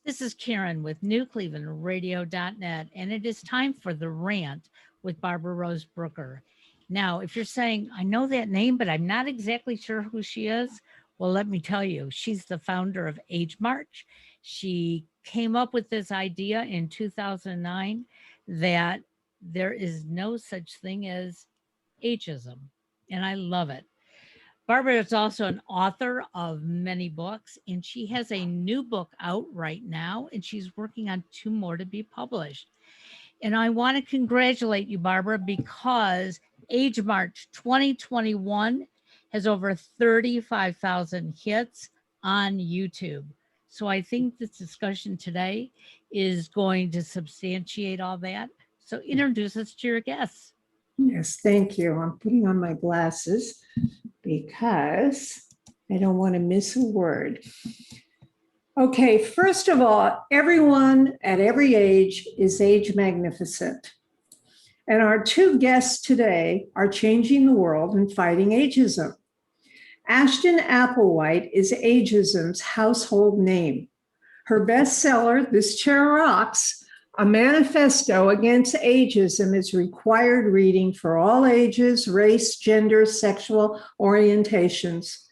This is Karen with NewClevelandRadio.net, and it is time for the rant with Barbara Rose Brooker. Now, if you're saying, I know that name, but I'm not exactly sure who she is, well, let me tell you, she's the founder of AgeMarch. She came up with this idea in 2009 that there is no such thing as ageism, and I love it. Barbara is also an author of many books, and she has a new book out right now, and she's working on two more to be published. And I want to congratulate you, Barbara, because Age March 2021 has over 35,000 hits on YouTube. So I think this discussion today is going to substantiate all that. So introduce us to your guests. Yes, thank you. I'm putting on my glasses because I don't want to miss a word. Okay, first of all, everyone at every age is age magnificent. And our two guests today are changing the world and fighting ageism. Ashton Applewhite is ageism's household name. Her bestseller, This Chair Rocks, a manifesto against ageism, is required reading for all ages, race, gender, sexual orientations.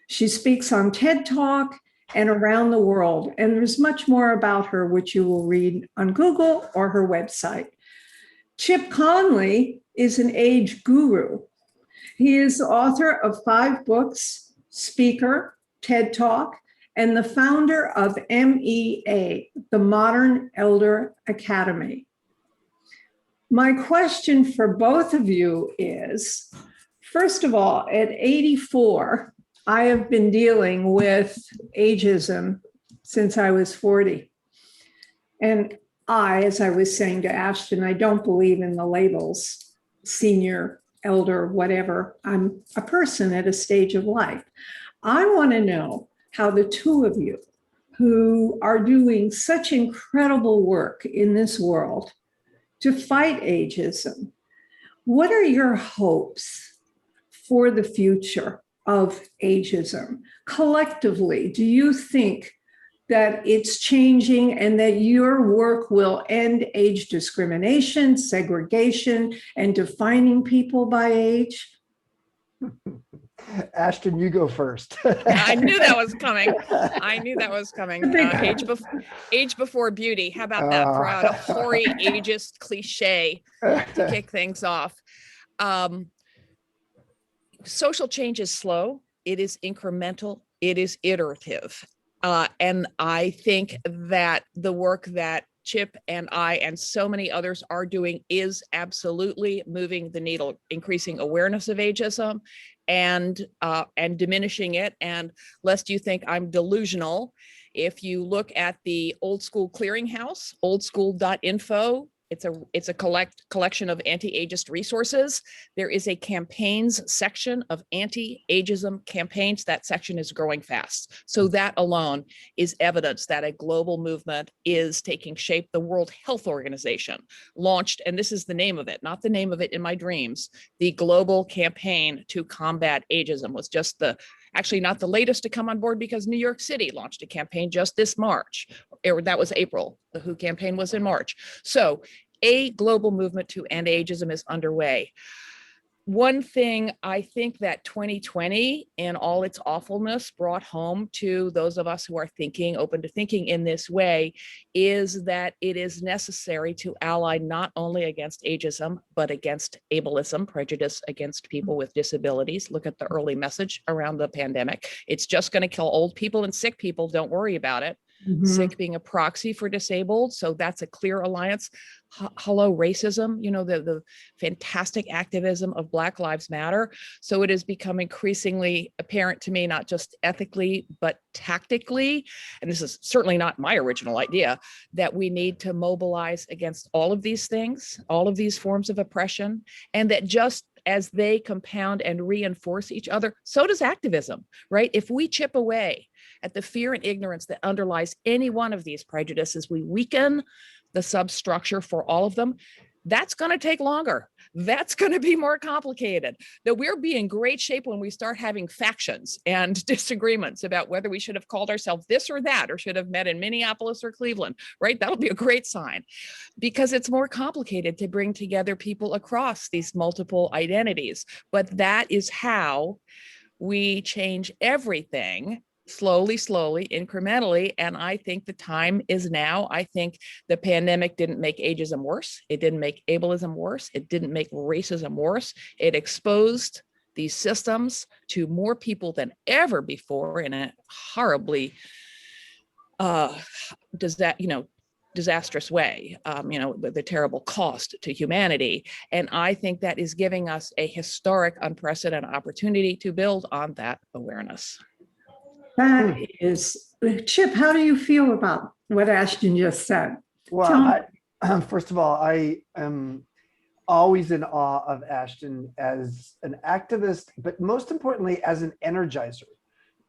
She speaks on TED Talk and around the world, and there's much more about her, which you will read on Google or her website. Chip Conley is an age guru. He is the author of 5 books, speaker, TED Talk, and the founder of MEA, the Modern Elder Academy. My question for both of you is, first of all, at 84, I have been dealing with ageism since I was 40. And as I was saying to Ashton, I don't believe in the labels, senior, elder, whatever. I'm a person at a stage of life. I want to know how the two of you who are doing such incredible work in this world to fight ageism, what are your hopes for the future of ageism? Collectively, do you think that it's changing and that your work will end age discrimination, segregation, and defining people by age? Ashton, you go first. I knew that was coming. I knew that was coming. Age before beauty. How about that? Throw out a hoary ageist cliche to kick things off. Social change is slow. It is incremental. It is iterative. And I think that the work that Chip and I and so many others are doing is absolutely moving the needle, increasing awareness of ageism and diminishing it. And lest you think I'm delusional, if you look at the Old School Clearinghouse, oldschool.info, it's a collection of anti-ageist resources. There is a campaigns section of anti-ageism campaigns. That section is growing fast. So that alone is evidence that a global movement is taking shape. The World Health Organization launched, and this is the name of it, not the name of it in my dreams, the Global Campaign to Combat Ageism was just actually not the latest to come on board, because New York City launched a campaign just this March. That was April. The WHO campaign was in March. So a global movement to end ageism is underway. One thing I think that 2020 in all its awfulness brought home to those of us who are open to thinking in this way, is that it is necessary to ally not only against ageism, but against ableism, prejudice against people with disabilities. Look at the early message around the pandemic. It's just going to kill old people and sick people. Don't worry about it. Mm-hmm. Sick being a proxy for disabled. So that's a clear alliance. Hello, racism, the fantastic activism of Black Lives Matter. So it has become increasingly apparent to me, not just ethically, but tactically, and this is certainly not my original idea, that we need to mobilize against all of these things, all of these forms of oppression, and that just as they compound and reinforce each other, so does activism, right? If we chip away at the fear and ignorance that underlies any one of these prejudices, we weaken the substructure for all of them. That's going to take longer. That's going to be more complicated. That we'll be in great shape when we start having factions and disagreements about whether we should have called ourselves this or that, or should have met in Minneapolis or Cleveland, right? That'll be a great sign, because it's more complicated to bring together people across these multiple identities. But that is how we change everything, slowly, incrementally. And I think the time is now. I think the pandemic didn't make ageism worse. It didn't make ableism worse. It didn't make racism worse. It exposed these systems to more people than ever before in a horribly disastrous way, the terrible cost to humanity. And I think that is giving us a historic, unprecedented opportunity to build on that awareness. That is, Chip, how do you feel about what Ashton just said? Well, first of all, I am always in awe of Ashton as an activist, but most importantly, as an energizer.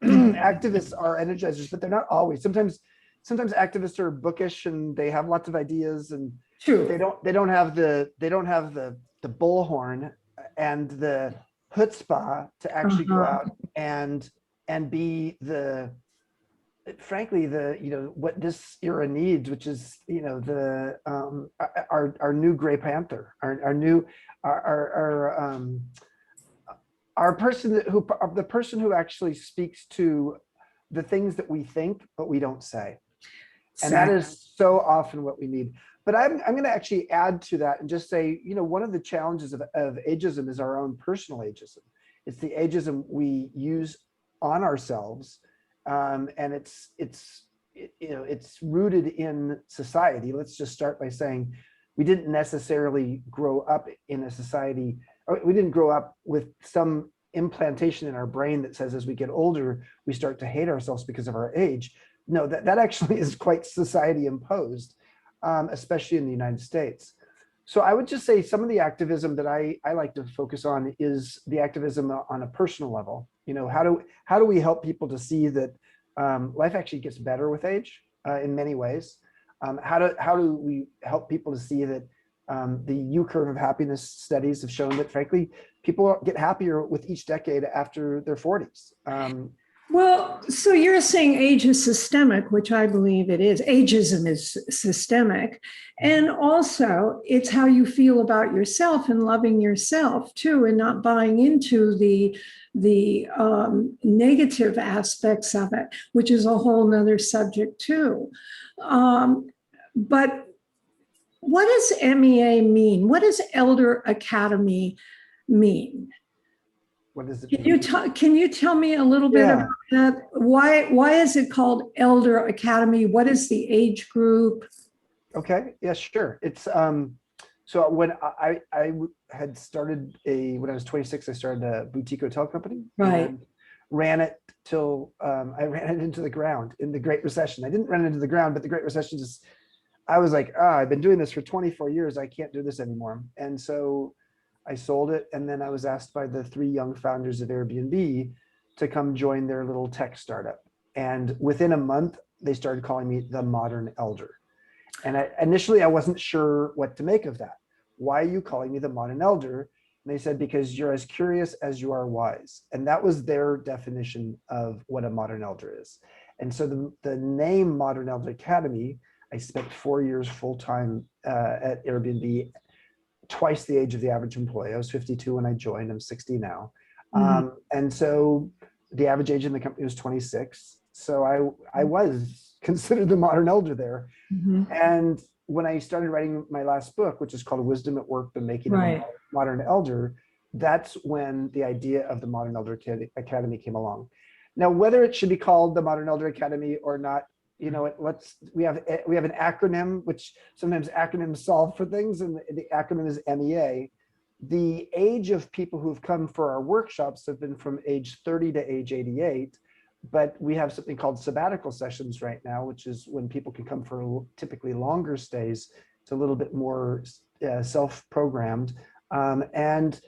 Activists are energizers, but they're not always. Sometimes activists are bookish and they have lots of ideas, and True. they don't have the bullhorn and the chutzpah to actually go out and be frankly what this era needs, which is our new Grey Panther, the person who actually speaks to the things that we think but we don't say. And that is so often what we need. But I'm going to actually add to that and just say, one of the challenges of ageism is our own personal ageism. It's the ageism we use on ourselves, and it's rooted in society. Let's just start by saying we didn't necessarily grow up in a society, or we didn't grow up with some implantation in our brain that says as we get older we start to hate ourselves because of our age. No, that actually is quite society imposed, especially in the United States. So I would just say some of the activism that I like to focus on is the activism on a personal level. How do we help people to see that life actually gets better with age in many ways? How do we help people to see that the U curve of happiness studies have shown that, frankly, people get happier with each decade after their 40s. Well, so you're saying age is systemic, which I believe it is. Ageism is systemic. And also it's how you feel about yourself and loving yourself too, and not buying into the negative aspects of it, which is a whole nother subject too. But what does MEA mean? What does Elder Academy mean? What does it mean? Can you tell me a little bit about that? Why is it called Elder Academy? What is the age group? Okay, yeah, sure. It's so when I had started when I was 26, I started a boutique hotel company. Right. And ran it till I ran it into the ground in the Great Recession. I didn't run it into the ground, but the Great Recession I was like, I've been doing this for 24 years. I can't do this anymore. And so I sold it. And then I was asked by the 3 young founders of Airbnb to come join their little tech startup. And within a month, they started calling me the modern elder. And initially, I wasn't sure what to make of that. Why are you calling me the modern elder? And they said, because you're as curious as you are wise. And that was their definition of what a modern elder is. And so the name Modern Elder Academy, I spent 4 years full-time at Airbnb, twice the age of the average employee. I was 52 when I joined. I'm 60 now. Mm-hmm. And so the average age in the company was 26. So I was considered the modern elder there. Mm-hmm. And when I started writing my last book, which is called Wisdom at Work, The Making of a Modern Elder, that's when the idea of the Modern Elder Academy came along. Now, whether it should be called the Modern Elder Academy or not, we have an acronym, which sometimes acronyms solve for things, and the acronym is MEA. The age of people who've come for our workshops have been from age 30 to age 88, but we have something called sabbatical sessions right now, which is when people can come for typically longer stays. It's a little bit more self-programmed, and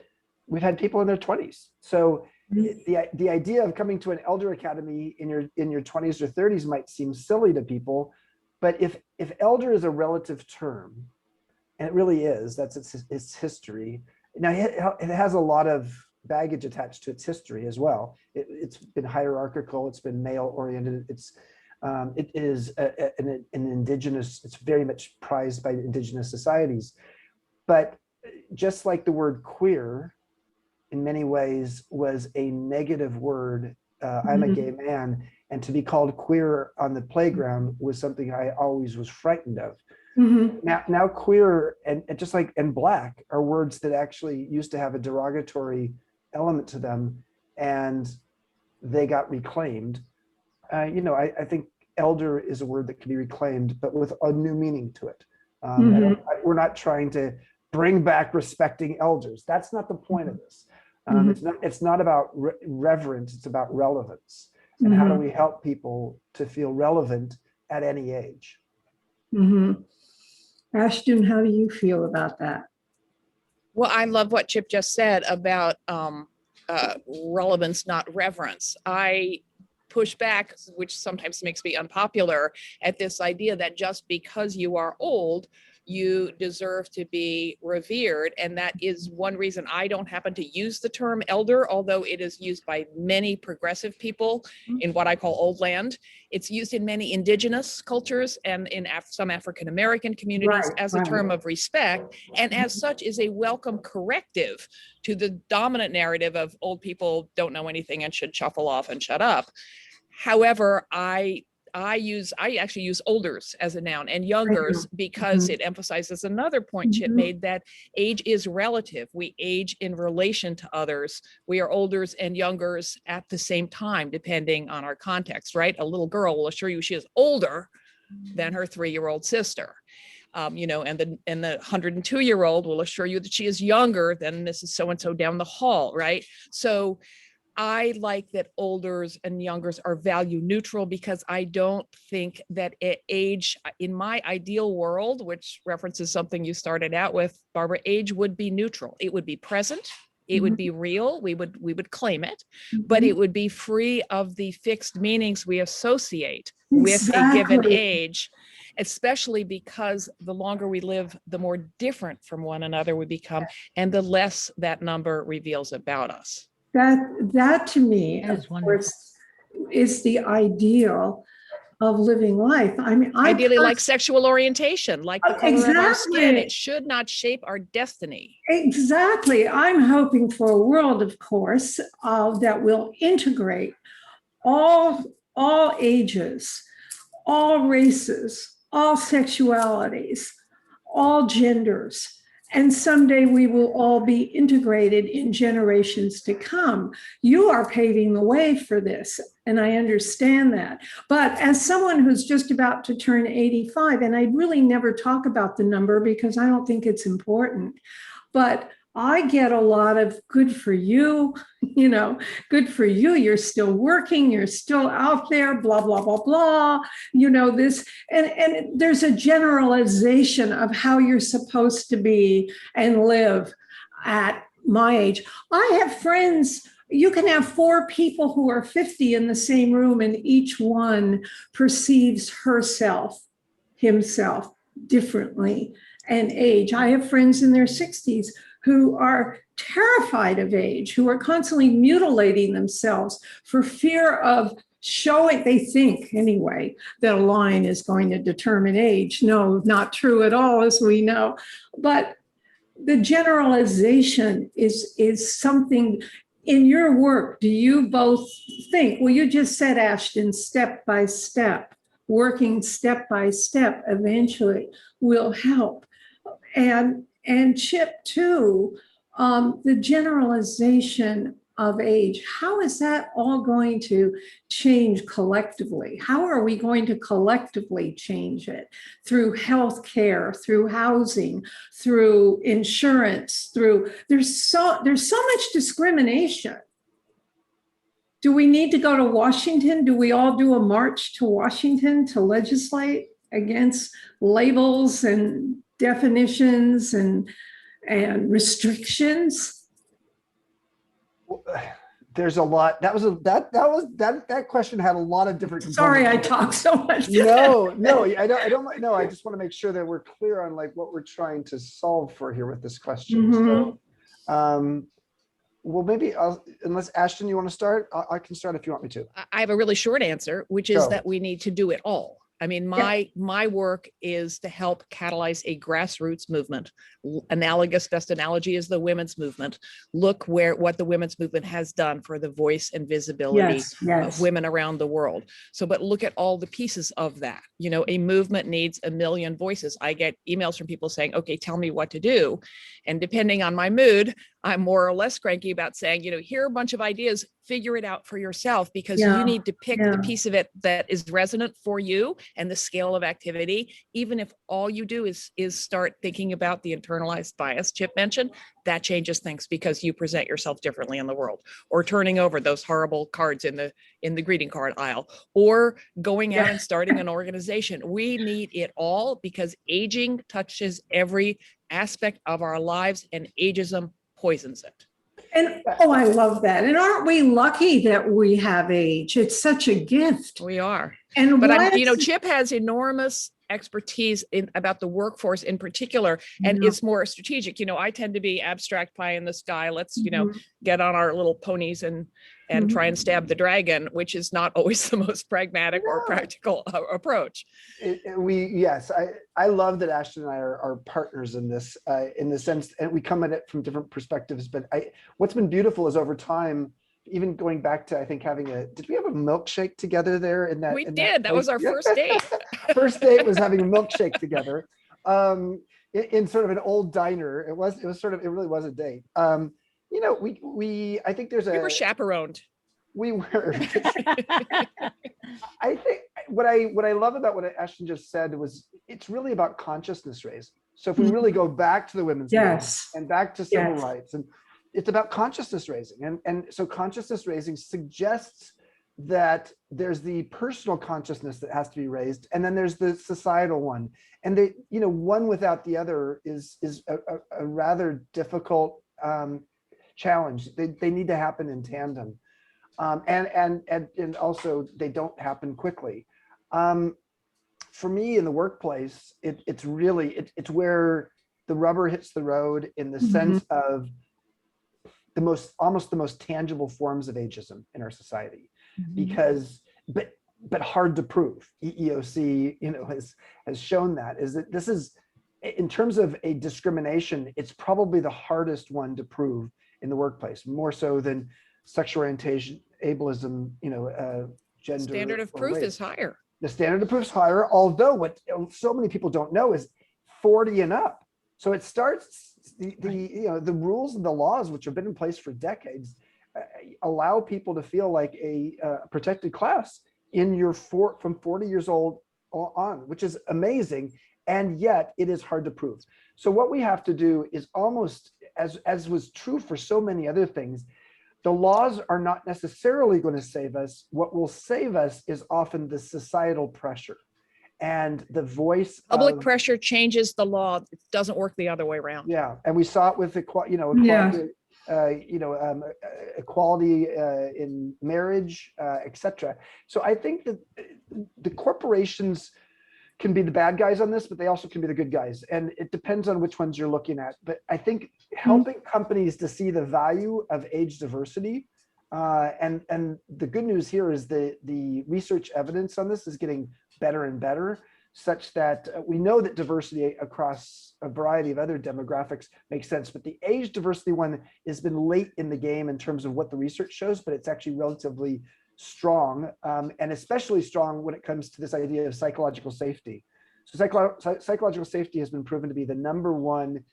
we've had people in their 20s. So the idea of coming to an elder academy in your 20s or 30s might seem silly to people, but if elder is a relative term, And it really is. That's its history. Now, it has a lot of baggage attached to its history as well. It's been hierarchical. It's been male oriented. It is an indigenous, it's very much prized by indigenous societies. But just like the word queer, in many ways, was a negative word. I'm a gay man, and to be called queer on the playground was something I always was frightened of. Now queer and just like and black are words that actually used to have a derogatory element to them, and they got reclaimed. I think elder is a word that can be reclaimed, but with a new meaning to it. We're not trying to bring back respecting elders. That's not the point of this. It's not about reverence, it's about relevance. And how do we help people to feel relevant at any age? Ashton, how do you feel about that? Well, I love what Chip just said about relevance, not reverence. I push back, which sometimes makes me unpopular, at this idea that just because you are old, you deserve to be revered. And that is one reason I don't happen to use the term elder, although it is used by many progressive people in what I call old land. It's used in many indigenous cultures and in some African-American communities as a term of respect. And as such is a welcome corrective to the dominant narrative of old people don't know anything and should shuffle off and shut up. However, I actually use olders as a noun and youngers because it emphasizes another point Chip made, that age is relative. We age in relation to others. We are olders and youngers at the same time, depending on our context, right? A little girl will assure you she is older than her 3-year-old sister. And the 102-year-old will assure you that she is younger than Mrs. So-and-so down the hall, right? So I like that olders and youngers are value neutral, because I don't think that age, in my ideal world, which references something you started out with, Barbara, age would be neutral. It would be present. It would be real. We would claim it, but it would be free of the fixed meanings we associate with a given age, especially because the longer we live, the more different from one another we become, and the less that number reveals about us. That to me, That is of wonderful. course, is the ideal of living life. I mean, ideally, like sexual orientation, like the color of our skin, it should not shape our destiny. Exactly. I'm hoping for a world, of course, that will integrate all ages, all races, all sexualities, all genders. And someday we will all be integrated in generations to come. You are paving the way for this, and I understand that. But as someone who's just about to turn 85, and I really never talk about the number because I don't think it's important, but I get a lot of good for you, good for you. You're still working, you're still out there, blah, blah, blah, blah. This, and there's a generalization of how you're supposed to be and live at my age. I have friends, you can have 4 people who are 50 in the same room, and each one perceives himself differently and age. I have friends in their 60s who are terrified of age, who are constantly mutilating themselves for fear of showing, they think anyway, that a line is going to determine age. No, not true at all, as we know. But the generalization is something in your work. Do you both think, well, you just said, Ashton, step by step, working step by step eventually will help. And Chip, too, the generalization of age, how is that all going to change collectively? How are we going to collectively change it? Through healthcare, through housing, through insurance, there's so much discrimination. Do we need to go to Washington? Do we all do a march to Washington to legislate against labels and definitions and restrictions? there's a lot. That question had a lot of different Sorry, I components. talk so much. No, I don't know. I just want to make sure that we're clear on like what we're trying to solve for here with this question. So, well, maybe unless Ashton, you want to start, I can start if you want me to. I have a really short answer, which is Go. that we need to do it all. I mean, my work is to help catalyze a grassroots movement. Best analogy is the women's movement. Look what the women's movement has done for the voice and visibility of women around the world. So, but look at all the pieces of that. You know, a movement needs a million voices. I get emails from people saying, okay, tell me what to do. And depending on my mood, I'm more or less cranky about saying, you know, here are a bunch of ideas, figure it out for yourself, because you need to pick the piece of it that is resonant for you and the scale of activity. Even if all you do is start thinking about the internalized bias Chip mentioned, that changes things because you present yourself differently in the world, or turning over those horrible cards in the greeting card aisle, or going out and starting an organization. We need it all because aging touches every aspect of our lives and ageism poisons it. And I love that. And aren't we lucky that we have age? It's such a gift. We are. And but Chip has enormous expertise about the workforce in particular, and it's more strategic. You know, I tend to be abstract pie in the sky. Let's, get on our little ponies and try and stab the dragon, which is not always the most pragmatic or practical approach. I love that Ashton and I are partners in this, in the sense, and we come at it from different perspectives. But what's been beautiful is over time, even going back to, I think, did we have a milkshake together there? We did. That was our first date. First date was having a milkshake together, in sort of an old diner. It really was a date. I think we were chaperoned. We were. I think what I love about what Ashton just said was it's really about consciousness raising. So if we really go back to the women's movement and back to civil rights, and it's about consciousness raising. And so consciousness raising suggests that there's the personal consciousness that has to be raised, and then there's the societal one. And one without the other is a rather difficult challenge. They need to happen in tandem. And also they don't happen quickly. For me in the workplace, it's where the rubber hits the road in the sense of almost the most tangible forms of ageism in our society, because but hard to prove. EEOC has shown that this is, in terms of a discrimination, it's probably the hardest one to prove in the workplace, more so than sexual orientation, ableism, gender. Standard of proof is higher. The standard of proof is higher, although what so many people don't know is 40 and up. So it starts, the rules and the laws, which have been in place for decades, allow people to feel like a protected class from 40 years old on, which is amazing. And yet it is hard to prove. So what we have to do is almost, as was true for so many other things, the laws are not necessarily going to save us. What will save us is often the societal pressure and the voice. Public pressure changes the law. It doesn't work the other way around. Yeah, and we saw it with equality, equality in marriage, etc. So I think that the corporations can be the bad guys on this, but they also can be the good guys. And it depends on which ones you're looking at. But I think helping companies to see the value of age diversity, and the good news here is the research evidence on this is getting better and better, such that we know that diversity across a variety of other demographics makes sense. But the age diversity one has been late in the game in terms of what the research shows, but it's actually relatively strong, and especially strong when it comes to this idea of psychological safety. So psychological safety has been proven to be the number one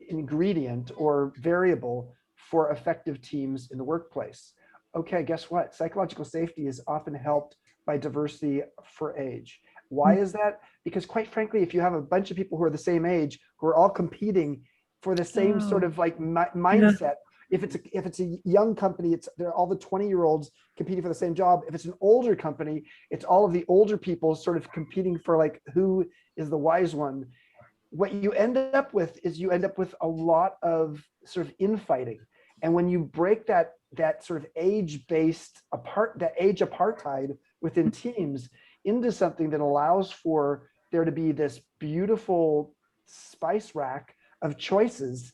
ingredient or variable for effective teams in the workplace. Okay, guess what? Psychological safety is often helped by diversity for age. Why is that? Because quite frankly, if you have a bunch of people who are the same age, who are all competing for the same sort of like mindset, if it's a young company, they're all the 20-year-olds competing for the same job. If it's an older company, it's all of the older people sort of competing for like who is the wise one. What you end up with is a lot of sort of infighting. And when you break that sort of age-based that age apartheid within teams into something that allows for there to be this beautiful spice rack of choices,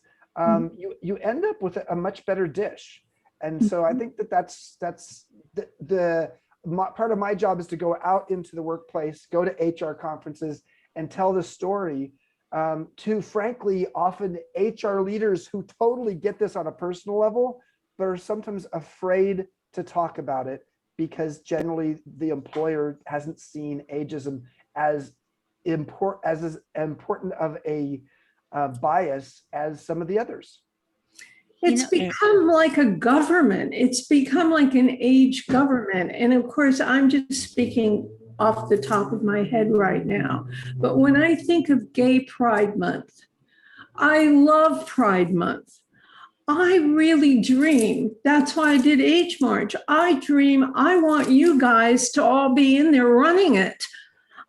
you end up with a much better dish. And so I think that's part of my job is to go out into the workplace, go to HR conferences, and tell the story to, frankly, often HR leaders who totally get this on a personal level, but are sometimes afraid to talk about it because generally the employer hasn't seen ageism as important of a bias as some of the others. It's become like a government. It's become like an age government. And of course, I'm just speaking off the top of my head right now. But when I think of Gay Pride Month, I love Pride Month. I really dream. That's why I did Age March. I dream, I want you guys to all be in there running it.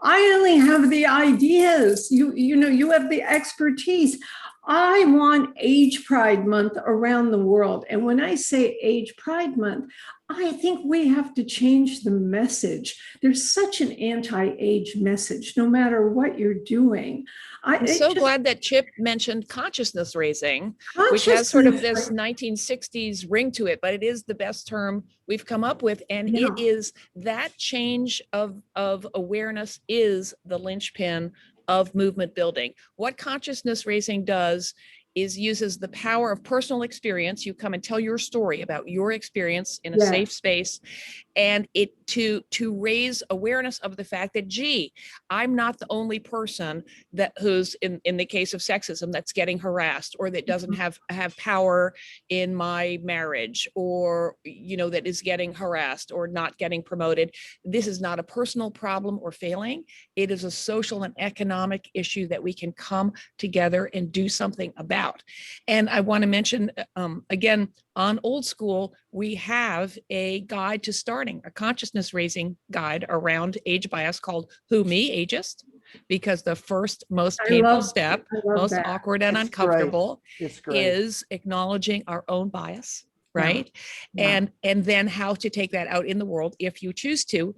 I only have the ideas. You know, you have the expertise. I want Age Pride Month around the world. And when I say Age Pride Month, I think we have to change the message. There's such an anti-age message, no matter what you're doing. I'm so glad that Chip mentioned consciousness raising, which has sort of this 1960s ring to it, but it is the best term we've come up with. And it is that change of awareness is the linchpin of movement building. What consciousness raising does is uses the power of personal experience. You come and tell your story about your experience in a safe space, and it to raise awareness of the fact that, gee, I'm not the only person that who's in the case of sexism that's getting harassed, or that doesn't have power in my marriage, or that is getting harassed or not getting promoted. This is not a personal problem or failing. It is a social and economic issue that we can come together and do something about. And I want to mention again, on Old School, we have a guide to starting a consciousness raising guide around age bias called Who Me Ageist, because the first most painful step, most awkward and uncomfortable, is acknowledging our own bias. Right. And then how to take that out in the world if you choose to.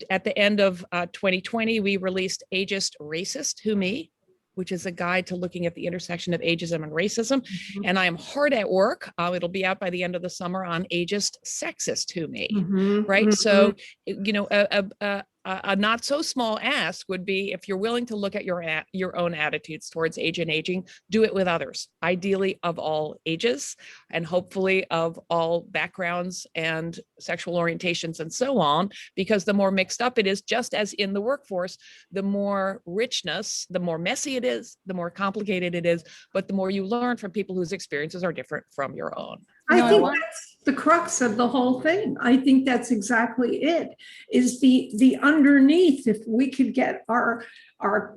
At the end of 2020, we released Ageist Racist Who Me, which is a guide to looking at the intersection of ageism and racism. And I am hard at work. It'll be out by the end of the summer on Ageist Sexist Who Me, right? So, a not so small ask would be, if you're willing to look at your own attitudes towards age and aging, do it with others, ideally of all ages, and hopefully of all backgrounds and sexual orientations and so on, because the more mixed up it is, just as in the workforce, the more richness, the more messy it is, the more complicated it is, but the more you learn from people whose experiences are different from your own. I think that's the crux of the whole thing. I think that's exactly it, is the underneath. If we could get our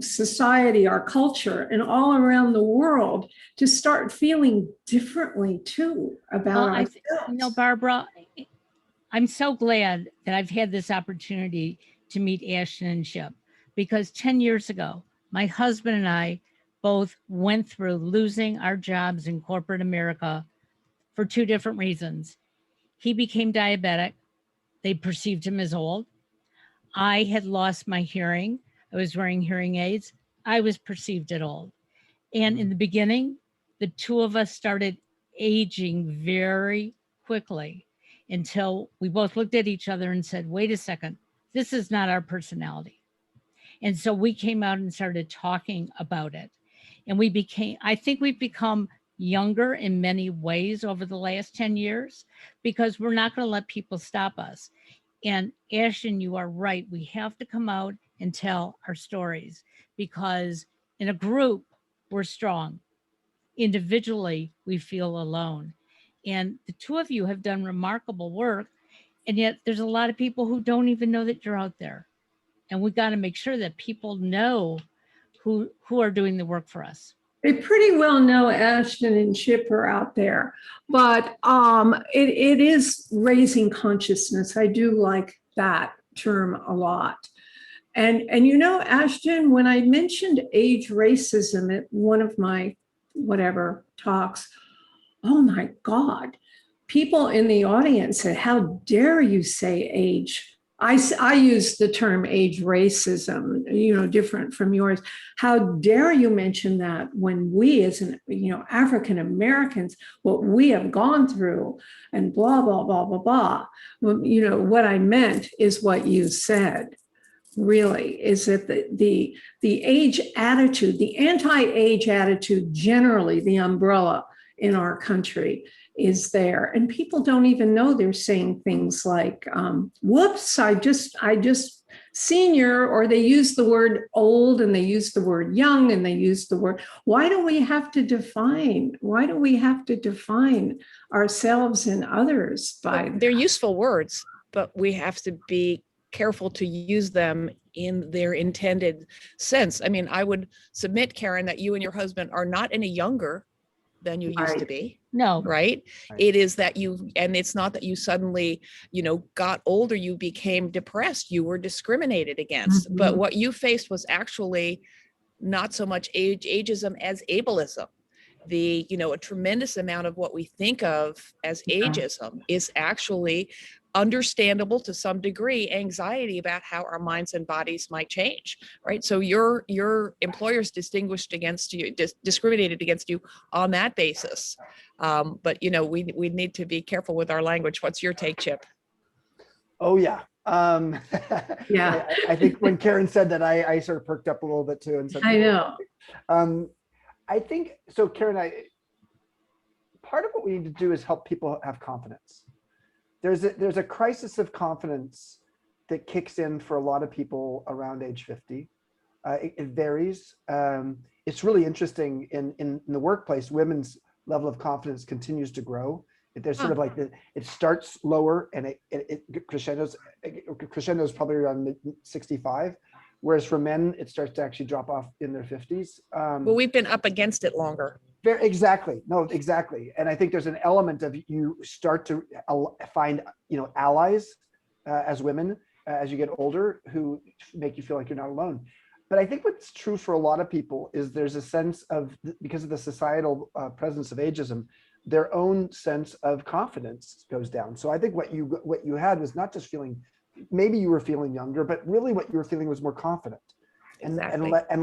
society, our culture, and all around the world to start feeling differently too about ourselves. Barbara, I'm so glad that I've had this opportunity to meet Ashton and Chip, because 10 years ago, my husband and I both went through losing our jobs in corporate America for two different reasons. He became diabetic. They perceived him as old. I had lost my hearing. I was wearing hearing aids. I was perceived as old. And in the beginning, the two of us started aging very quickly until we both looked at each other and said, wait a second, this is not our personality. And so we came out and started talking about it. And I think we've become younger in many ways over the last 10 years, because we're not going to let people stop us. And Ashton, you are right. We have to come out and tell our stories, because in a group, we're strong. Individually, we feel alone. And the two of you have done remarkable work. And yet there's a lot of people who don't even know that you're out there. And we got to make sure that people know who are doing the work for us. They pretty well know Ashton and Chip are out there, but it is raising consciousness. I do like that term a lot. And Ashton, when I mentioned age racism at one of my talks, oh my God, people in the audience said, how dare you say age? I use the term age racism, different from yours. How dare you mention that when we as African Americans, what we have gone through and blah, blah, blah, blah, blah. Well, what I meant is what you said. Really, is that the age attitude, the anti-age attitude, generally the umbrella in our country is there, and people don't even know they're saying things like whoops, I just senior, or they use the word old and they use the word young and they use the word. Why do we have to define ourselves and others by They're useful words, but we have to be careful to use them in their intended sense. I mean, I would submit, Karen, that you and your husband are not any younger than you used to be. No. Right? It is that and it's not that you suddenly, got older, you became depressed, you were discriminated against. Mm-hmm. But what you faced was actually not so much ageism as ableism. A tremendous amount of what we think of as ageism is actually understandable to some degree, anxiety about how our minds and bodies might change, right? So your employers discriminated against you on that basis. But we need to be careful with our language. What's your take, Chip? Oh yeah. Yeah. I think when Karen said that, I sort of perked up a little bit too and said, I know. I think so, Karen. Part of what we need to do is help people have confidence. There's a crisis of confidence that kicks in for a lot of people around age 50. It varies. It's really interesting in the workplace. Women's level of confidence continues to grow. There's sort of like it starts lower and it crescendos probably around 65. Whereas for men, it starts to actually drop off in their 50s. Well, we've been up against it longer. Exactly. No, exactly. And I think there's an element of you start to find, allies as women as you get older who make you feel like you're not alone. But I think what's true for a lot of people is there's a sense of, because of the societal presence of ageism, their own sense of confidence goes down. So I think what you had was not just feeling, maybe you were feeling younger, but really what you were feeling was more confident and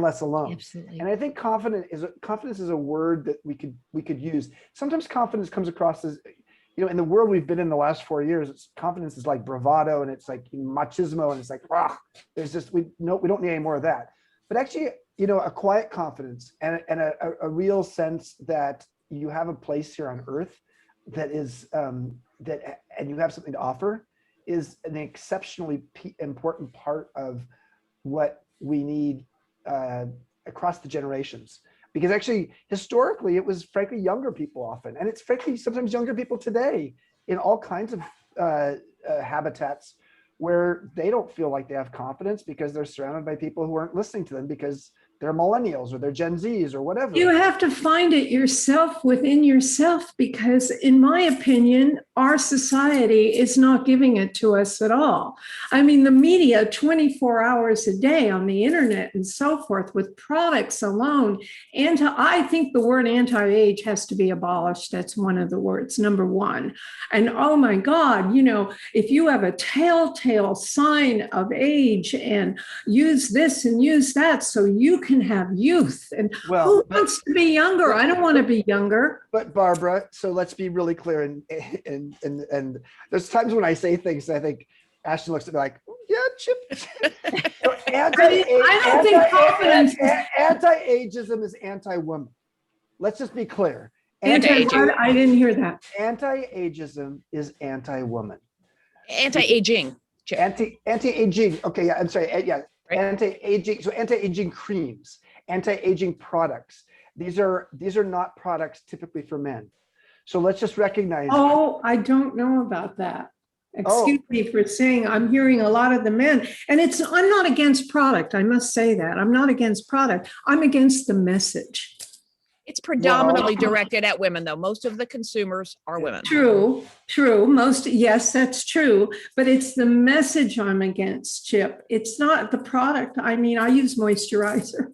less alone. Absolutely. And I think confidence is a word that we could use. Sometimes confidence comes across as, in the world we've been in the last 4 years, confidence is like bravado and it's like machismo and it's like, there's just, we don't need any more of that. But actually, a quiet confidence and a real sense that you have a place here on earth that is, and you have something to offer is an exceptionally important part of what we need across the generations. Because actually, historically, it was frankly younger people often, and it's frankly sometimes younger people today in all kinds of habitats where they don't feel like they have confidence because they're surrounded by people who aren't listening to them because they're millennials or they're Gen Zs or whatever. You have to find it yourself within yourself because, in my opinion, our society is not giving it to us at all. I mean, the media 24 hours a day on the internet and so forth with products alone. I think the word anti-age has to be abolished. That's one of the words, number one. And oh my God, if you have a telltale sign of age and use this and use that so you can have youth. And who wants to be younger? I don't want to be younger. But Barbara, so let's be really clear. And there's times when I say things, I think Ashton looks at me like, yeah, Chip. So anti-ageism is anti-woman. Let's just be clear. I didn't hear that. Anti-ageism is anti-woman. Anti-aging. Anti-aging. Okay, yeah, I'm sorry. Yeah, right. Anti-aging. So anti-aging creams, anti-aging products. These are not products typically for men. So let's just recognize. Oh, I don't know about that. Excuse me for saying I'm hearing a lot of the men, and I'm not against product. I must say that I'm not against product. I'm against the message. It's predominantly directed at women, though. Most of the consumers are women. True. Yes, that's true. But it's the message I'm against, Chip. It's not the product. I mean, I use moisturizer.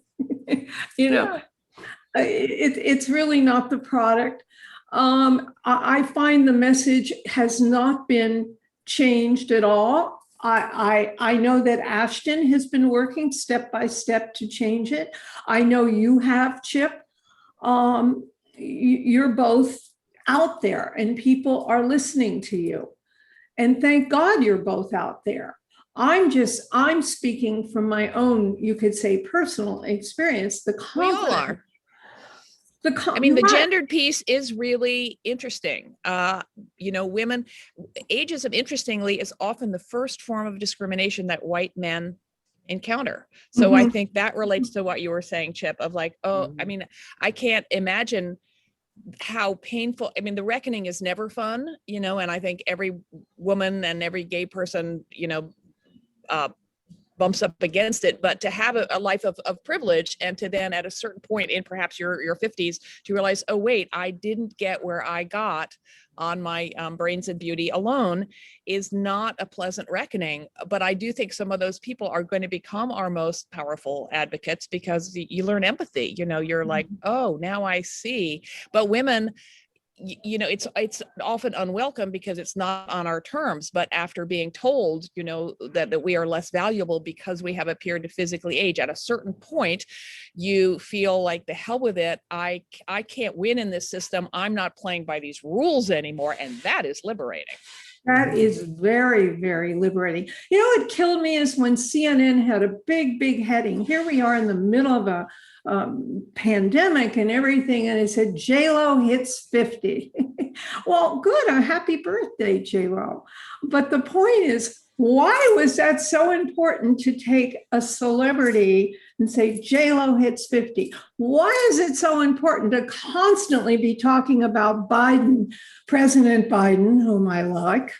It's really not the product. I find the message has not been changed at all. I know that Ashton has been working step by step to change it. I know you have, Chip. You're both out there and people are listening to you. And thank God you're both out there. I'm speaking from my own, you could say, personal experience. We all are. I mean, the gendered piece is really interesting. Women, ageism, interestingly, is often the first form of discrimination that white men encounter. So I think that relates to what you were saying, Chip, of like, I mean, I can't imagine how painful. I mean, the reckoning is never fun, and I think every woman and every gay person, bumps up against it, but to have a life of privilege and to then at a certain point in perhaps your 50s to realize, oh wait, I didn't get where I got on my brains and beauty alone is not a pleasant reckoning. But I do think some of those people are going to become our most powerful advocates because you learn empathy. You're like, oh, now I see. But women, it's often unwelcome because it's not on our terms. But after being told, that we are less valuable because we have appeared to physically age, at a certain point, you feel like the hell with it. I can't win in this system. I'm not playing by these rules anymore. And that is liberating. That is very, very liberating. What killed me is when CNN had a big heading. Here we are in the middle of a pandemic and everything, and it said J-Lo hits 50. Well, good, a happy birthday, J-Lo. But the point is, why was that so important to take a celebrity and say J-Lo hits 50? Why is it so important to constantly be talking about Biden, President Biden, whom I like,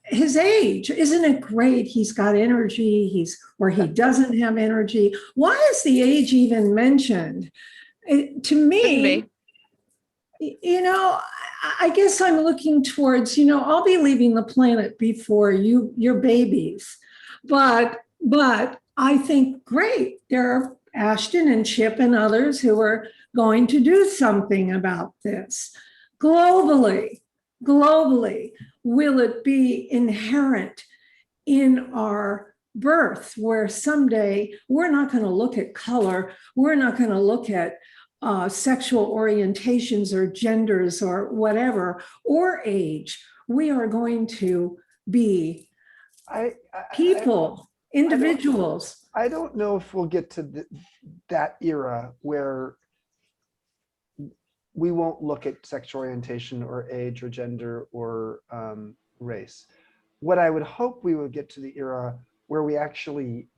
his age? Isn't it great? He's got energy, he doesn't have energy. Why is the age even mentioned? To me, I guess I'm looking towards, I'll be leaving the planet before your babies. But I think, great, there are Ashton and Chip and others who are going to do something about this. Globally, will it be inherent in our birth where someday we're not going to look at color, we're not going to look at sexual orientations or genders or whatever, or age. We are going to be individuals. I don't know if we'll get to that era where we won't look at sexual orientation or age or gender or race. What I would hope we would get to the era where we actually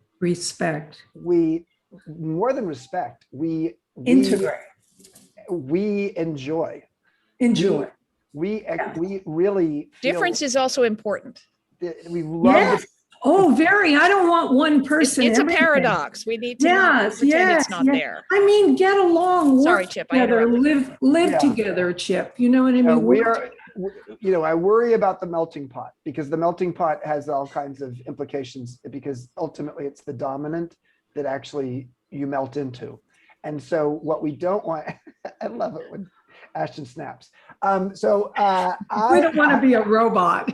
more than respect, we integrate, we enjoy. We really feel difference is also important. We love very. I don't want one person. It's a paradox. We need to pretend it's not there. I mean, get along. Sorry, Chip. Together, live together, Chip. You know what I mean? I worry about the melting pot because the melting pot has all kinds of implications because ultimately it's the dominant that actually you melt into. And so what we don't want, I love it when Ashton snaps. I don't want to be a robot.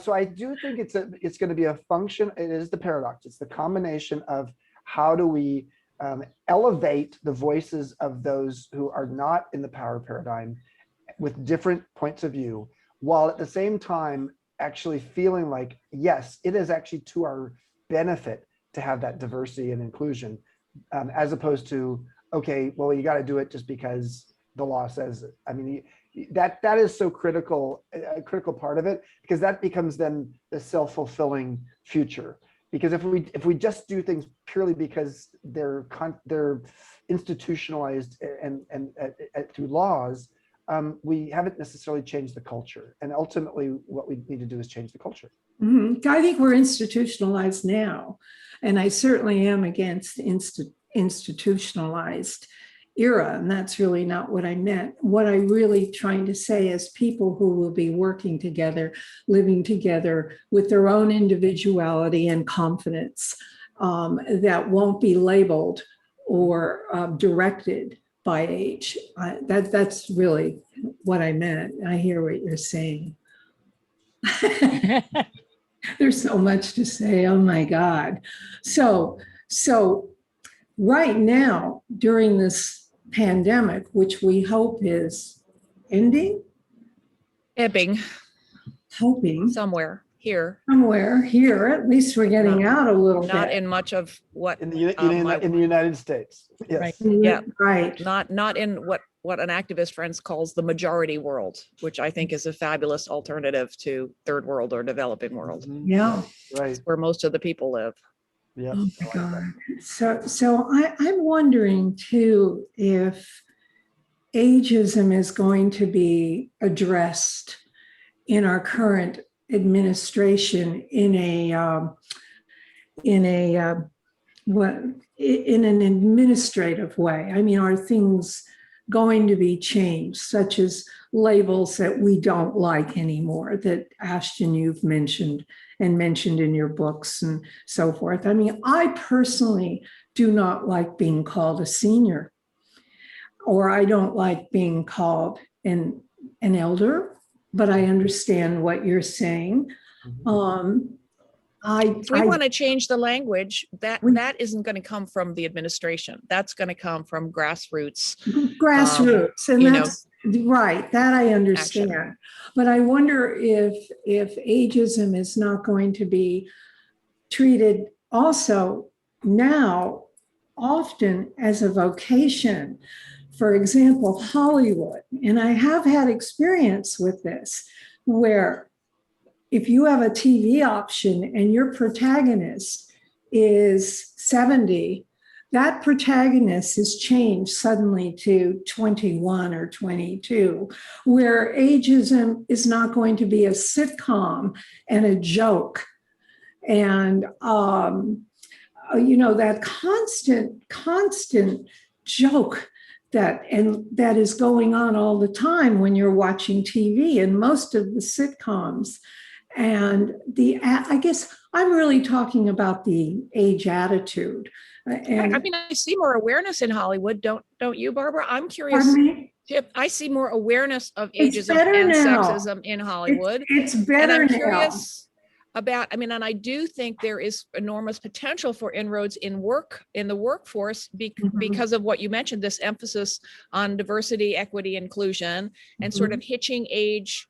So I do think it's going to be a function. It is the paradox. It's the combination of how do we elevate the voices of those who are not in the power paradigm with different points of view, while at the same time actually feeling like, yes, it is actually to our benefit to have that diversity and inclusion, as opposed to, okay, well, you got to do it just because the law says it. I mean, that is so critical, a critical part of it, because that becomes then the self-fulfilling future. Because if we just do things purely because they're institutionalized and through laws, we haven't necessarily changed the culture. And ultimately, what we need to do is change the culture. Mm-hmm. I think we're institutionalized now, and I certainly am against institutionalized era, and that's really not what I meant. What I really trying to say is people who will be working together, living together with their own individuality and confidence, that won't be labeled or directed by age. That's really what I meant. I hear what you're saying. There's so much to say. Oh my God. So right now, during this pandemic, which we hope is ending, Ebbing hoping somewhere here, somewhere here, at least we're getting out a little not bit. in much of what In the my- in the United States. Yes. Right. Yeah. Right. not in what an activist friend calls the majority world, which I think is a fabulous alternative to third world or developing world, Mhm. Yeah. Right. where most of the people live. Yeah. Oh my God. So I'm wondering too if ageism is going to be addressed in our current administration in what in an administrative way. I mean, are things going to be changed, such as labels that we don't like anymore, that Ashton, you've mentioned and mentioned in your books and so forth? I mean, I personally do not like being called a senior, or I don't like being called an elder, but I understand what you're saying. Mhm. If we want to change the language, that isn't going to come from the administration. That's going to come from grassroots. Grassroots, and you know, that's right, that I understand. action. But I wonder if ageism is not going to be treated also now often as a vocation. For example, Hollywood, and I have had experience with this, where if you have a TV option and your protagonist is 70, that protagonist is changed suddenly to 21 or 22, where ageism is not going to be a sitcom and a joke. And, that constant joke that is going on all the time when you're watching TV and most of the sitcoms. And I guess I'm really talking about the age attitude. And I mean, I see more awareness in Hollywood, don't you, Barbara? I'm curious. pardon me? Chip, I see more awareness of It's ageism better and now. sexism in Hollywood. It's And better I'm now. curious about, and I do think there is enormous potential for inroads in the workforce Mhm. because of what you mentioned, this emphasis on diversity, equity, inclusion, and sort of hitching age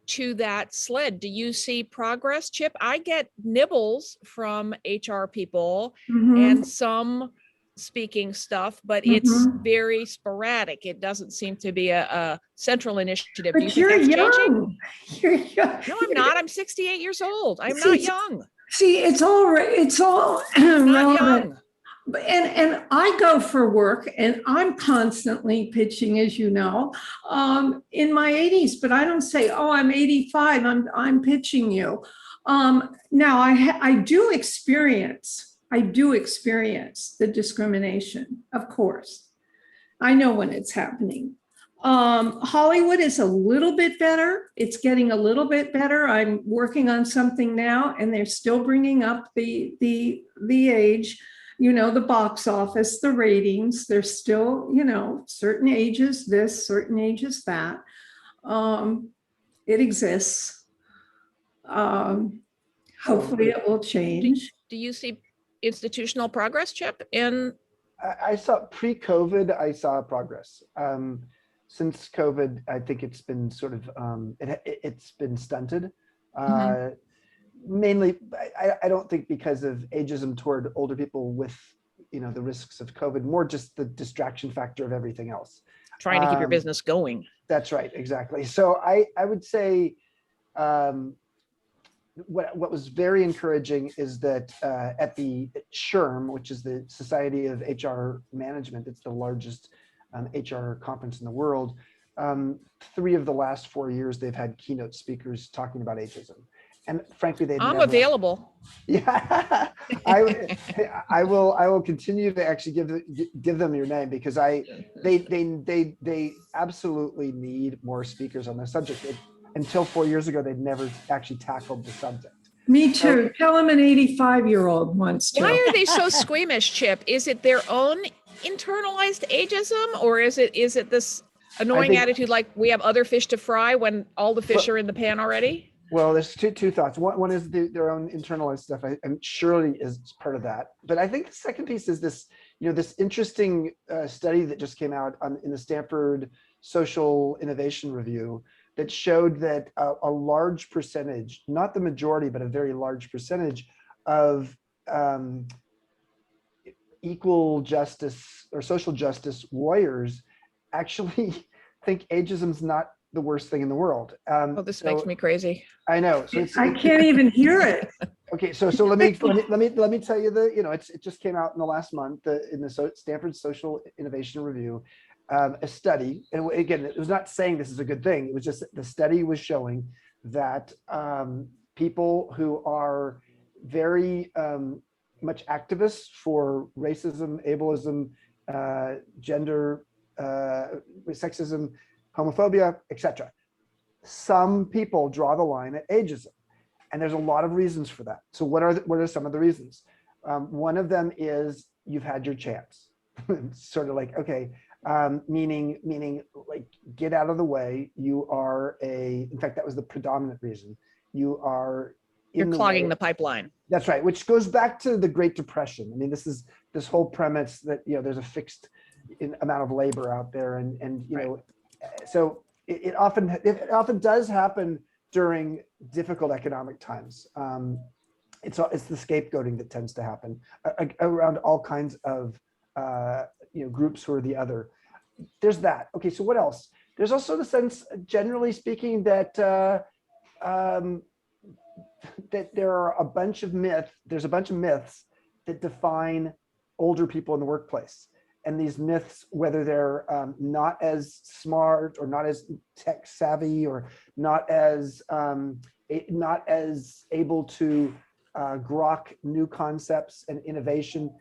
to that sled. Do you see progress, Chip? I get nibbles from HR people Mhm. and some speaking stuff, but it's Mhm. very sporadic. It doesn't seem to be a central initiative. Do you But think you're that's changing? young. You're young. No, I'm not. I'm 68 years old. I'm See, not young. See, it's all Not relevant. young. And I go for work and I'm constantly pitching, as you know, in my 80s, but I don't say, oh, I'm 85, I'm pitching you. Now I do experience the discrimination, of course. I know when it's happening. Hollywood is a little bit better. It's getting a little bit better. I'm working on something now, and they're still bringing up the age, the box office, the ratings. They're still, certain ages this, certain ages that. It exists. Hopefully, it will change. Do you see institutional progress, Chip? I saw pre-COVID, I saw progress. Since COVID, I think it's been sort of, it's been stunted. Mainly, I don't think because of ageism toward older people with, the risks of COVID, more just the distraction factor of everything else. Trying to keep your business going. That's right, exactly. So I would say, what was very encouraging is that at the SHRM, which is the Society of HR Management, it's the largest HR conference in the world. 3 of the last 4 years, they've had keynote speakers talking about ageism. And frankly, I'm available. Yeah, I will continue to actually give them your name, because they absolutely need more speakers on this subject. Until 4 years ago, they'd never actually tackled the subject. Me too. Tell them an 85-year-old wants to. Why are they so squeamish, Chip? Is it their own internalized ageism, or is it this annoying think- attitude like we have other fish to fry when all the fish are in the pan already? Well, there's two thoughts. One is their own internalized stuff, and surely is part of that. But I think the second piece is this, this interesting study that just came out in the Stanford Social Innovation Review that showed that a large percentage, not the majority, but a very large percentage of equal justice or social justice warriors actually think ageism's not the worst thing in the world. This makes me crazy. I know. So I can't even hear it. Okay, so let me tell you it just came out in the last month in the Stanford Social Innovation Review, a study, and again, it was not saying this is a good thing. It was just the study was showing that people who are very much activists for racism, ableism, gender, sexism, homophobia, etc. Some people draw the line at ageism, and there's a lot of reasons for that. So what are some of the reasons? One of them is you've had your chance. Sort of like, okay, meaning like get out of the way. You are in fact, that was the predominant reason. You're clogging the pipeline. That's right, which goes back to the Great Depression. I mean, this whole premise that there's a fixed amount of labor out there, and so it often does happen during difficult economic times. It's the scapegoating that tends to happen around all kinds of groups who are the other. There's that. Okay, so what else? There's also the sense, generally speaking, that that there are a bunch of myths. There's a bunch of myths that define older people in the workplace. And these myths, whether they're not as smart or not as tech savvy or not as able to grok new concepts and innovation,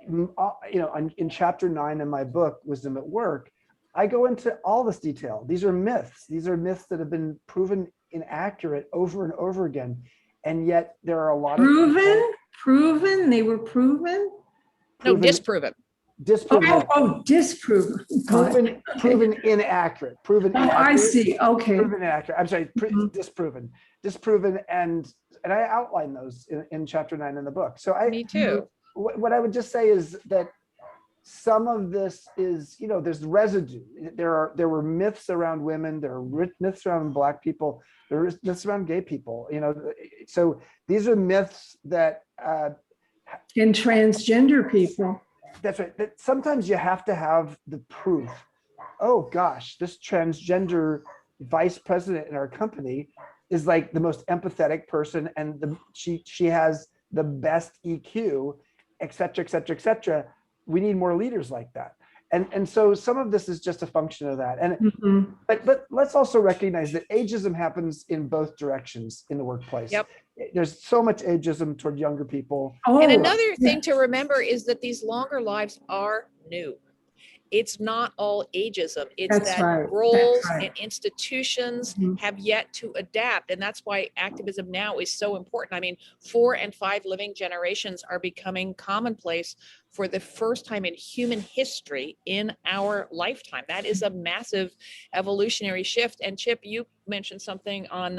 in chapter 9 in my book, Wisdom at Work, I go into all this detail. These are myths. These are myths that have been proven inaccurate over and over again, and yet there are a lot of proven. They were proven. No, disproven. Disproven. Disproven. Proven inaccurate. Proven inaccurate. I see. Okay. Proven inaccurate. I'm sorry. Disproven, and I outline those in chapter 9 in the book. So Me too. What I would just say is that some of this is, there's residue. There were myths around women. There are myths around Black people. There is myths around gay people. So these are myths that and transgender people. That's right. That sometimes you have to have the proof. Oh gosh, this transgender vice president in our company is like the most empathetic person, and she has the best EQ, et cetera, et cetera, et cetera. We need more leaders like that. And so some of this is just a function of that. And but let's also recognize that ageism happens in both directions in the workplace. Yep. There's so much ageism toward younger people. And another thing to remember is that these longer lives are new. It's not all ageism. It's That's that right. roles That's right. and institutions have yet to adapt. And that's why activism now is so important. I mean, 4 and 5 living generations are becoming commonplace for the first time in human history in our lifetime. That is a massive evolutionary shift. And Chip, you mentioned something on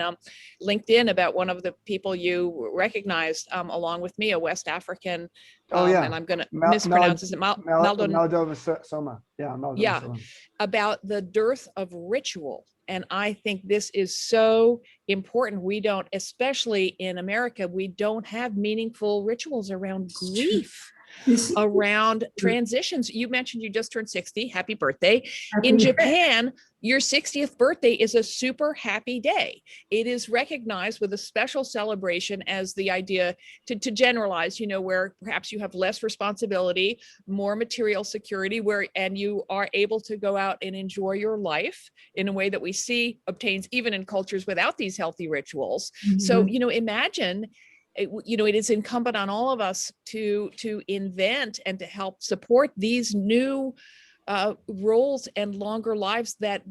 LinkedIn about one of the people you recognized along with me, a West African. And I'm going to mispronounce it. Maldova Soma. Yeah, yeah, Soma. About the dearth of ritual. And I think this is so important. We don't, especially in America, we don't have meaningful rituals around grief, around transitions. You mentioned you just turned 60. Happy birthday. In Japan, your 60th birthday is a super happy day. It is recognized with a special celebration as the idea to generalize, where perhaps you have less responsibility, more material security, and you are able to go out and enjoy your life in a way that we see obtains even in cultures without these healthy rituals. So, imagine, it is incumbent on all of us to invent and to help support these new roles and longer lives that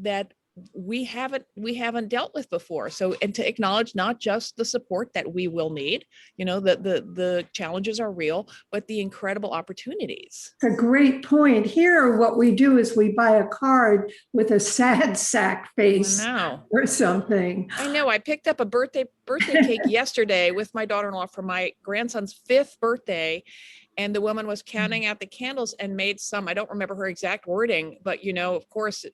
we haven't dealt with before. So, and to acknowledge not just the support that we will need, the challenges are real, but the incredible opportunities. It's a great point. Here, what we do is we buy a card with a sad sack face Now, or something. I know. I picked up a birthday cake yesterday with my daughter-in-law for my grandson's 5th birthday. And the woman was counting out the candles and made some, I don't remember her exact wording, but, of course,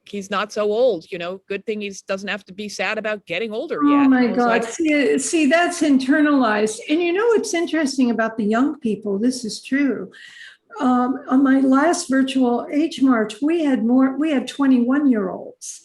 he's not so old, good thing he doesn't have to be sad about getting older yet. Oh my I was God. like, See, that's internalized. And what's interesting about the young people, this is true. On my last virtual age march, we had 21-year-olds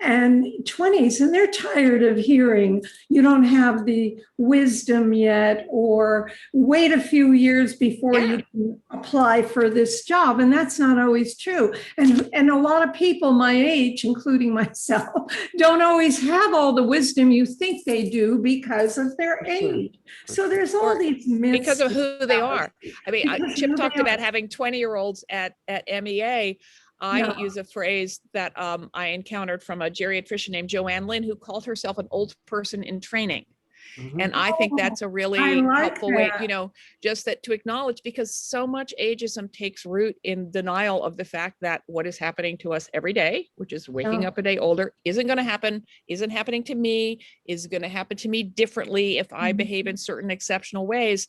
and 20s, and they're tired of hearing you don't have the wisdom yet, or wait a few years before you can apply for this job. And that's not always true. And a lot of people my age, including myself, don't always have all the wisdom you think they do because of their age. So there's all these myths. Because of who they are. I mean, Because of Chip who talked they about are. having 20-year-olds at MEA. I use a phrase that I encountered from a geriatrician named Joanne Lynn, who called herself an old person in training. And I think that's a really helpful way, just that to acknowledge, because so much ageism takes root in denial of the fact that what is happening to us every day, which is waking up a day older, isn't going to happen, isn't happening to me, is going to happen to me differently if I behave in certain exceptional ways.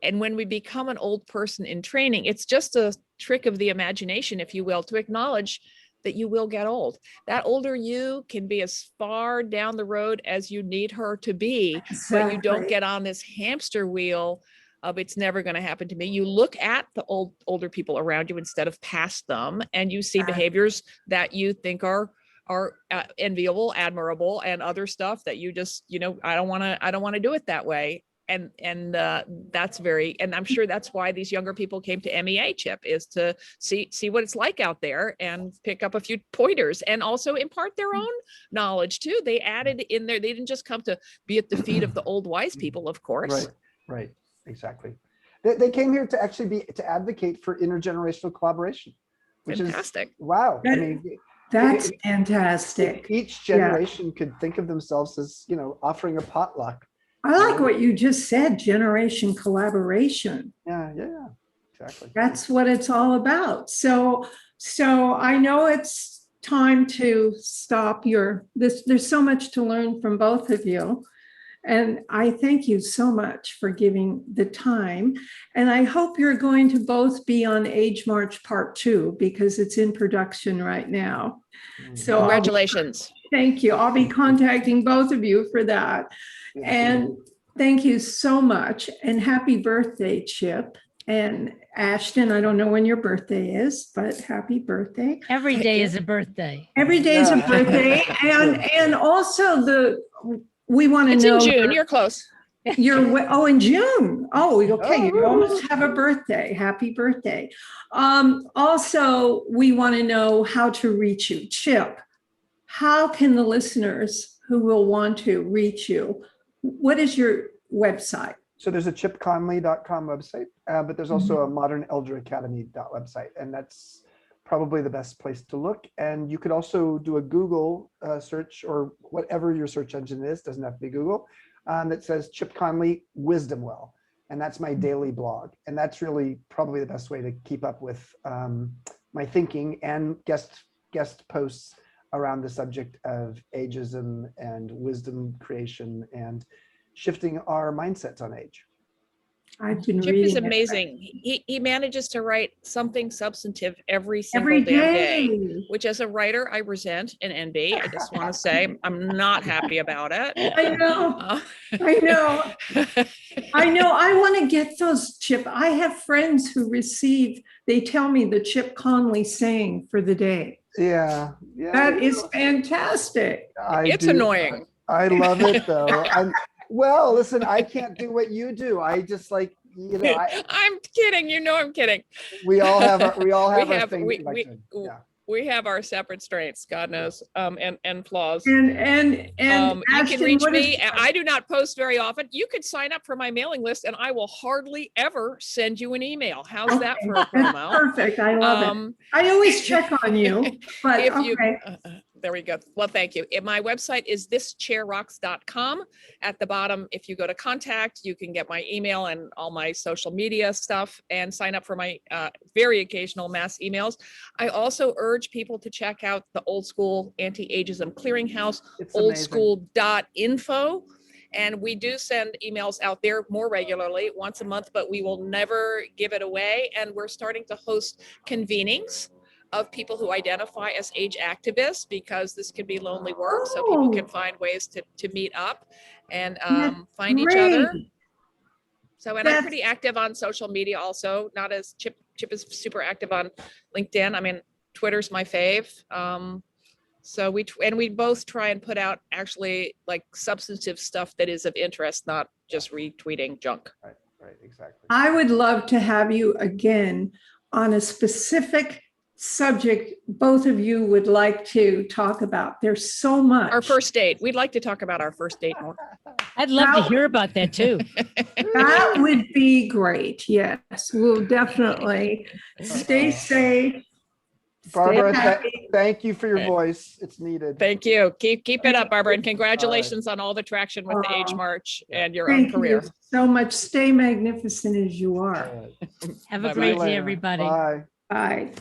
And when we become an old person in training, it's just a trick of the imagination, if you will, to acknowledge that you will get old. That older you can be as far down the road as you need her to be, but you don't get on this hamster wheel of it's never going to happen to me. You look at the older people around you instead of past them, and you see behaviors that you think are enviable, admirable, and other stuff that you just, I don't want to do it that way. And that's and I'm sure that's why these younger people came to MEA, Chip, is to see what it's like out there and pick up a few pointers and also impart their own knowledge too. They added in there, they didn't just come to be at the feet of the old wise people, of course. Right, exactly. They came here to actually to advocate for intergenerational collaboration, which Fantastic. is, wow. I mean, That's fantastic. Each generation could think of themselves as, offering a potluck. I like what you just said, generation collaboration. Yeah, exactly. That's what it's all about. So I know it's time to stop there's so much to learn from both of you. And I thank you so much for giving the time. And I hope you're going to both be on Age March Part 2, because it's in production right now. So congratulations. Thank you. I'll be contacting both of you for that. And thank you so much. And happy birthday, Chip. And Ashton, I don't know when your birthday is, but happy birthday. Every day is a birthday. Every day is a birthday. And also we want to know. It's in June. You're close. In June. Oh, okay. You almost have a birthday. Happy birthday. Also, we want to know how to reach you. Chip, how can the listeners who will want to reach you, what is your website? So there's a chipconley.com website, but there's also a modernelderacademy.website, and that's probably the best place to look. And you could also do a Google search, or whatever your search engine is, doesn't have to be Google, that says Chip Conley Wisdom Well. And that's my daily blog. And that's really probably the best way to keep up with my thinking and guest posts around the subject of ageism and wisdom creation and shifting our mindsets on age. I've been Chip reading is it. amazing. He manages to write something substantive every single damn day, which as a writer, I resent an NB. I just want to say I'm not happy about it. I know. I want to get those, Chip. I have friends who they tell me the Chip Conley saying for the day. Yeah. That is fantastic. It's annoying. I love it though. Well, listen, I can't do what you do. I just I'm kidding. I'm kidding. We all have our thing. We have our separate strengths, God knows, and flaws. And you can reach me. I do not post very often. You could sign up for my mailing list, and I will hardly ever send you an email. How's that for a promo? Perfect. I love it. I always check on you, but There we go. Well, thank you. My website is thischairrocks.com. At the bottom, if you go to contact, you can get my email and all my social media stuff and sign up for my very occasional mass emails. I also urge people to check out the Old School Anti-Ageism Clearinghouse, It's amazing. oldschool.info. And we do send emails out there more regularly, once a month, but we will never give it away. And we're starting to host convenings of people who identify as age activists, because this can be lonely work. So people can find ways to meet up and find each other. Great. So, and That's- I'm pretty active on social media also, not as Chip is super active on LinkedIn. I mean, Twitter's my fave. So we both try and put out actually like substantive stuff that is of interest, not just retweeting junk. Right, exactly. I would love to have you again on a specific subject both of you would like to talk about. There's so much. Our first date. We'd like to talk about our first date more. I'd love to Now- hear about that too. That would be great. Yes, we'll definitely stay safe. Barbara, Stay happy. thank you for your Okay. voice. It's needed. Thank you. Keep it up, Barbara, and congratulations on all the traction with the Age Aw. March and your own Thank career. you so much. Stay magnificent as you All are. right. Have a Bye-bye. great day, Later. everybody. Bye. Bye.